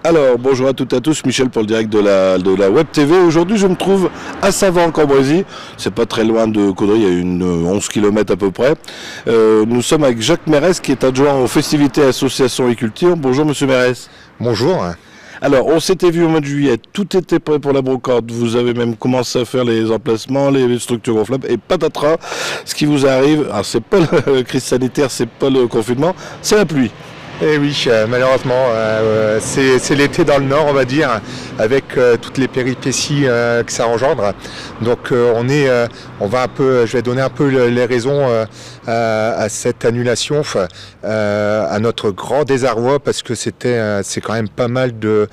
Alors, bonjour à toutes et à tous, Michel pour le direct de la Web TV. Aujourd'hui, je me trouve à Savant, en Cambrésis. C'est pas très loin de Caudry, il y a une 11 km à peu près. Nous sommes avec Jacques Mérès, qui est adjoint aux festivités association et culture. Bonjour, monsieur Mérès. Bonjour. Alors, on s'était vu au mois de juillet, tout était prêt pour la brocante. Vous avez même commencé à faire les emplacements, les structures gonflables, et patatras, ce qui vous arrive, alors c'est pas la crise sanitaire, c'est pas le confinement, c'est la pluie. Eh oui, malheureusement, c'est l'été dans le Nord, on va dire, avec toutes les péripéties que ça engendre. Donc on va un peu, je vais donner un peu les raisons à cette annulation, à notre grand désarroi, parce que c'est quand même pas mal de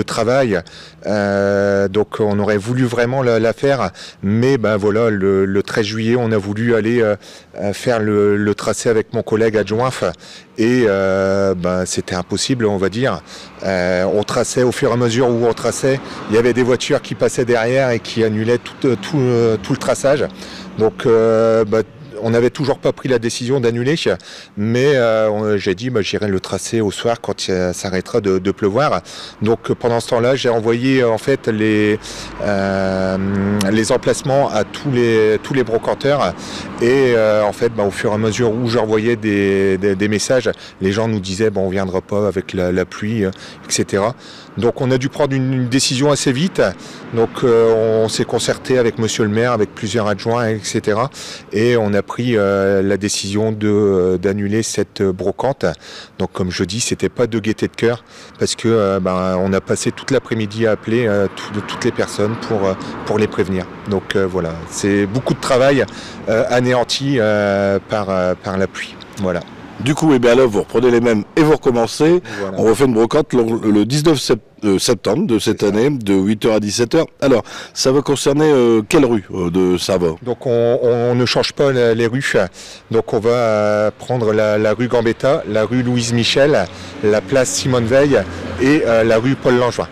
travail. Donc on aurait voulu vraiment la faire, mais ben voilà, le 13 juillet, on a voulu aller faire le tracé avec mon collègue adjoint. Et c'était impossible, on va dire. On traçait au fur et à mesure où on traçait, il y avait des voitures qui passaient derrière et qui annulaient tout le traçage. Donc on n'avait toujours pas pris la décision d'annuler, mais j'ai dit j'irai le tracer au soir quand ça s'arrêtera de pleuvoir. Donc pendant ce temps-là, j'ai envoyé en fait les emplacements à tous les brocanteurs, et en fait au fur et à mesure où je renvoyais des messages, les gens nous disaient on viendra pas avec la pluie, etc. Donc on a dû prendre une décision assez vite. Donc on s'est concerté avec monsieur le maire, avec plusieurs adjoints, etc. Et on a pris la décision d'annuler cette brocante. Donc comme je dis, c'était pas de gaieté de cœur, parce que on a passé toute l'après-midi à appeler toutes les personnes pour les prévenir. Donc voilà, c'est beaucoup de travail anéanti par la pluie. Voilà. Du coup, eh bien là, vous reprenez les mêmes et vous recommencez. Voilà. On refait une brocante le 19 septembre de cette année, de 8h à 17h. Alors, ça va concerner quelle rue de Savant? Donc, on ne change pas les rues. Donc, on va prendre la rue Gambetta, la rue Louise Michel, la place Simone Veil et la rue Paul Langevin.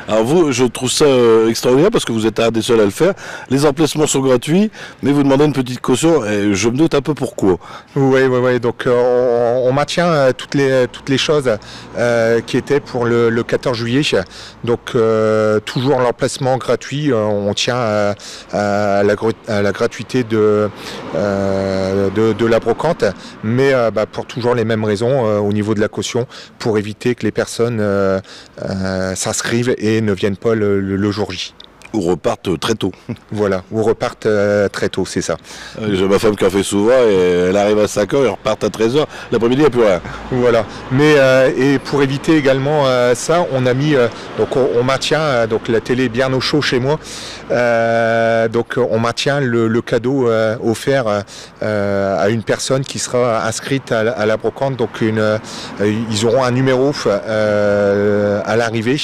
Alors vous, je trouve ça extraordinaire parce que vous êtes un des seuls à le faire. Les emplacements sont gratuits, mais vous demandez une petite caution et je me doute un peu pourquoi. Oui. Donc on maintient toutes les choses qui étaient pour le 14 juillet. Donc toujours l'emplacement gratuit. On tient à la gratuité de la brocante, mais pour toujours les mêmes raisons au niveau de la caution, pour éviter que les personnes s'inscrivent et ne viennent pas le jour J. Ou repartent très tôt. Voilà, ou repartent très tôt, c'est ça. J'ai ma femme qui en fait souvent, et elle arrive à 5h et repartent à 13h. L'après-midi, il n'y a plus rien. Voilà. Mais et pour éviter également ça, on a mis, donc on maintient, donc la télé est bien au chaud chez moi, donc on maintient le cadeau offert à une personne qui sera inscrite à la brocante. Donc ils auront un numéro à l'arrivée,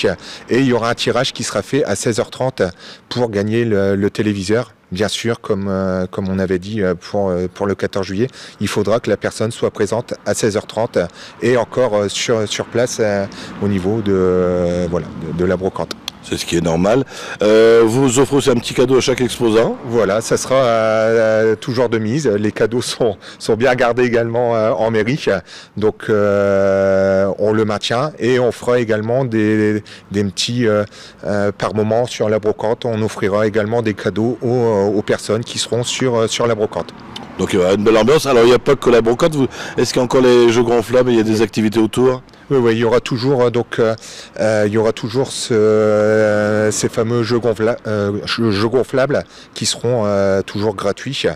et il y aura un tirage qui sera fait à 16h30 pour gagner le téléviseur. Bien sûr, comme on avait dit pour le 14 juillet, il faudra que la personne soit présente à 16h30 et encore sur place au niveau de la brocante. C'est ce qui est normal. Vous offrez aussi un petit cadeau à chaque exposant. Voilà, ça sera toujours de mise. Les cadeaux sont bien gardés également en mairie. Donc on le maintient, et on fera également des petits par moment sur la brocante. On offrira également des cadeaux aux personnes qui seront sur la brocante. Donc il y aura une belle ambiance. Alors il n'y a pas que la brocante. Est-ce qu'il y a encore les jeux gonflables et il y a des activités autour? Oui, il y aura toujours ces fameux jeux gonflables qui seront toujours gratuits.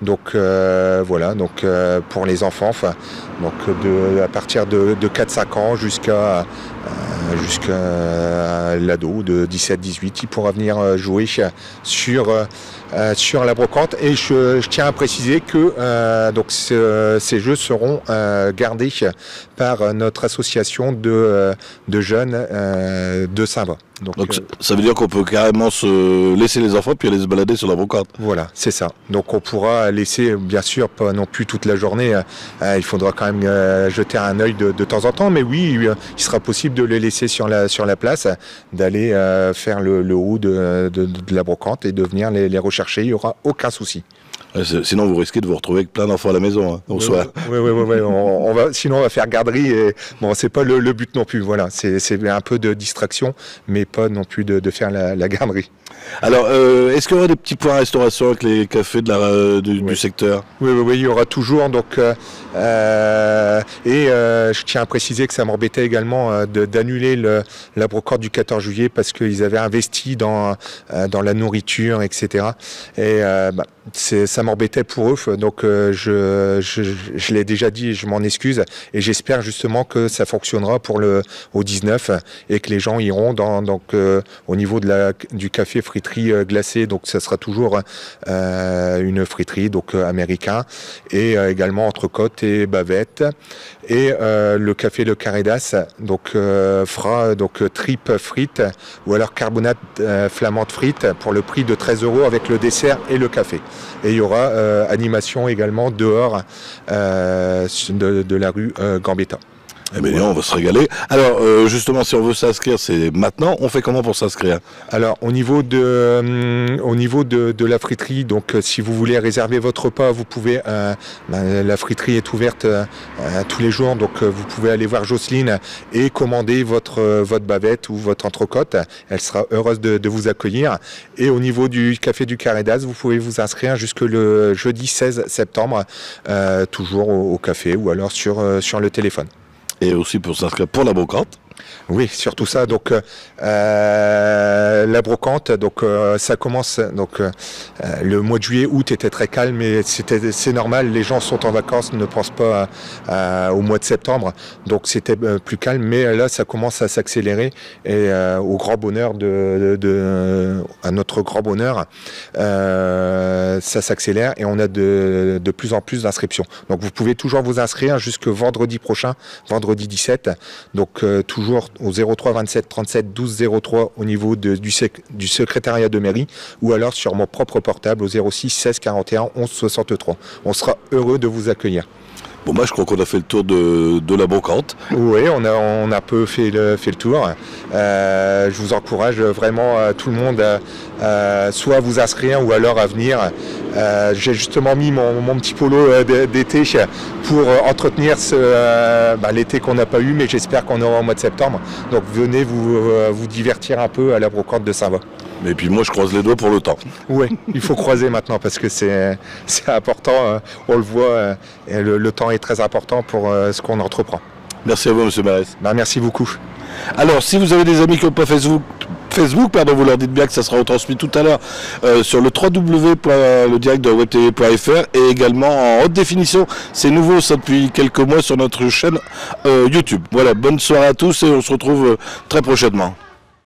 Donc voilà, donc pour les enfants, donc à partir de 4-5 ans jusqu'à l'ado de 17-18, il pourra venir jouer sur la brocante. Et je tiens à préciser que donc ces jeux seront gardés par notre association de jeunes de Saint-Va. Donc ça veut dire qu'on peut carrément se laisser les enfants puis aller se balader sur la brocante. Voilà, c'est ça. Donc on pourra laisser, bien sûr, pas non plus toute la journée. Il faudra quand même jeter un œil de temps en temps. Mais oui, il sera possible de les laisser sur la place, d'aller faire le haut de la brocante et de venir les rechercher. Il n'y aura aucun souci. Ouais, sinon, vous risquez de vous retrouver avec plein d'enfants à la maison. Hein. Donc, oui, sinon on va faire garderie et bon, c'est pas le but non plus. Voilà, c'est un peu de distraction, mais pas non plus de faire la garderie. Alors, est-ce qu'il y aura des petits points à restauration avec les cafés du secteur? Oui, il y aura toujours. Donc, je tiens à préciser que ça m'embêtait également d'annuler la brocante du 14 juillet parce qu'ils avaient investi dans la nourriture, etc. Et ça m'embêtait pour eux. Donc, je l'ai déjà dit et je m'en excuse. Et j'espère justement que ça fonctionnera au 19 et que les gens iront au niveau du café friterie glacée. Donc, ça sera toujours une friterie américain et également entrecôte et bavette. Et le café Le Carré d'As fera tripe frites ou alors carbonate flamande frite pour le prix de 13 € avec le dessert et le café. Et il y aura animation également dehors de la rue Gambetta. Eh bien, on va se régaler. Alors, justement, si on veut s'inscrire, c'est maintenant. On fait comment pour s'inscrire? Alors, au niveau de la friterie, donc si vous voulez réserver votre repas, vous pouvez. La friterie est ouverte tous les jours, donc vous pouvez aller voir Jocelyne et commander votre bavette ou votre entrecôte. Elle sera heureuse de vous accueillir. Et au niveau du café du Carré d'As, vous pouvez vous inscrire jusque le jeudi 16 septembre, toujours au café ou alors sur le téléphone. Et aussi pour s'inscrire pour la brocante. Oui, surtout ça. Donc la brocante, ça commence. Le mois de juillet, août était très calme, mais c'est normal. Les gens sont en vacances, ne pensent pas au mois de septembre, donc c'était plus calme. Mais là, ça commence à s'accélérer et au grand bonheur à notre grand bonheur, ça s'accélère et on a de plus en plus d'inscriptions. Donc vous pouvez toujours vous inscrire jusque vendredi prochain, vendredi 17. Donc toujours au 03 27 37 12 03 au niveau du secrétariat de mairie ou alors sur mon propre portable au 06 16 41 11 63. On sera heureux de vous accueillir. Bon, moi je crois qu'on a fait le tour de la brocante. Oui, on a un peu fait le tour. Je vous encourage vraiment tout le monde soit à vous inscrire ou alors à venir. J'ai justement mis mon petit polo d'été pour entretenir l'été qu'on n'a pas eu, mais j'espère qu'on aura au mois de septembre. Donc venez vous divertir un peu à la brocante de Saint-Va. Et puis moi je croise les doigts pour le temps. Oui, il faut croiser maintenant parce que c'est important, on le voit, et le temps est très important pour ce qu'on entreprend. Merci à vous, monsieur Mérès. Merci beaucoup. Alors, si vous avez des amis qui n'ont pas Facebook, vous leur dites bien que ça sera retransmis tout à l'heure sur le www.ledirectdelawebtv.fr et également en haute définition. C'est nouveau ça depuis quelques mois sur notre chaîne YouTube. Voilà, bonne soirée à tous et on se retrouve très prochainement.